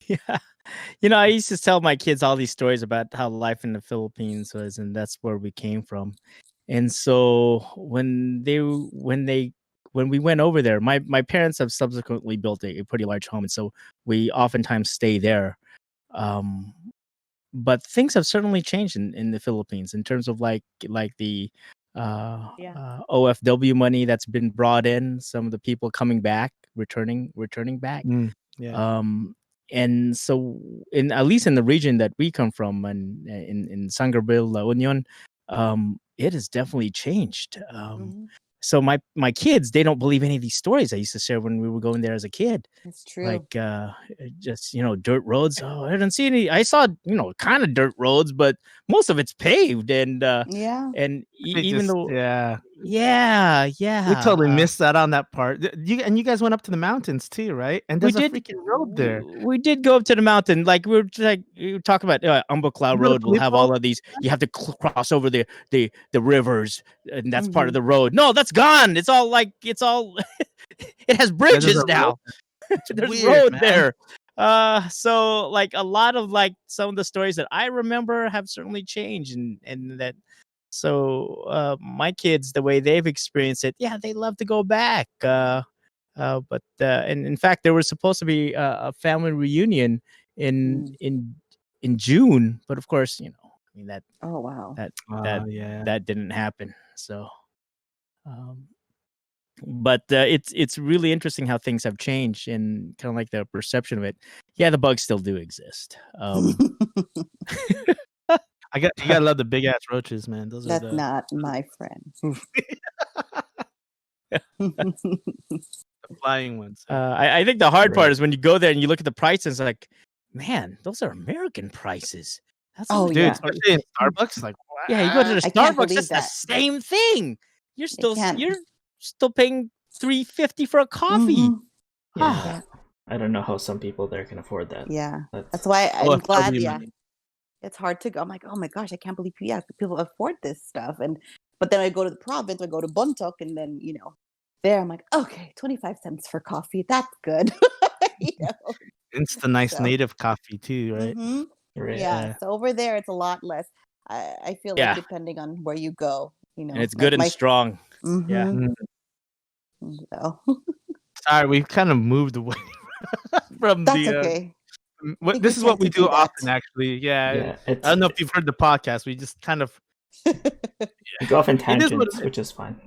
Yeah. I used to tell my kids all these stories about how life in the Philippines was, and that's where we came from. And so when we went over there, my parents have subsequently built a pretty large home, and so we oftentimes stay there. Um, but things have certainly changed in the Philippines in terms of like the Yeah. OFW money that's been brought in, some of the people coming back, returning back. Yeah. Um, and so in at least in the region that we come from, and in Sangerville, La Union, it has definitely changed. Hmm. So my kids, they don't believe any of these stories I used to share when we were going there as a kid. It's true. Like just dirt roads. Oh, I didn't see any. I saw kind of dirt roads, but most of it's paved, Yeah. and They even just though we yeah, totally missed that on that part. You guys went up to the mountains too, right? And we there's a did freaking road there. we did go up to the mountain. Like we were talking about Umbaclau You go to Road will have Filippo? all of these. You have to cross over the rivers, and that's part of Hmm. the road. No, that's gone. It's all it has Yeah, there's bridges a road. now. It's There's weird, road man. there. So like a lot of like some of the stories that I remember have certainly changed, and that my kids, the way they've experienced it, yeah, they love to go back. But and in fact, there was supposed to be a family reunion in Mm. in June, but of course, I mean Oh wow. that Yeah. that didn't happen. So, um, but it's really interesting how things have changed and kind of like the perception of it. Yeah, the bugs still do exist. You gotta love the big ass roaches, man. Those are That's the not my friend. flying ones. I think the hard part Right. is when you go there and you look at the prices, like, man, those are American prices. That's Oh, like, Dude, yeah. especially in Starbucks, like yeah, you go to the I can't Starbucks, believe it's the that. same thing. You're can't. still paying $3.50 for a coffee. Mhm. Yeah. Yeah. I don't know how some people there can afford that. Yeah. That's That's why I'm OFW glad. Yeah. money. It's hard to go. I'm like, oh my gosh, I can't believe people afford this stuff. But then I go to the province, I go to Bontoc, and then there I'm like, okay, 25 cents for coffee. That's good. It's the nice So. native coffee too, right? Mhm. right. Yeah. So over there, it's a lot less. I feel like Yeah. depending on where you go, And it's like good and strong. Yeah. Mhm. Mm. So Sorry, we kind of moved away from that's the. okay. This is what we tend to do do often, that. actually. Yeah. Yeah, I don't know if you've heard the podcast. We just kind of we go off in It is what tangents, which is fine.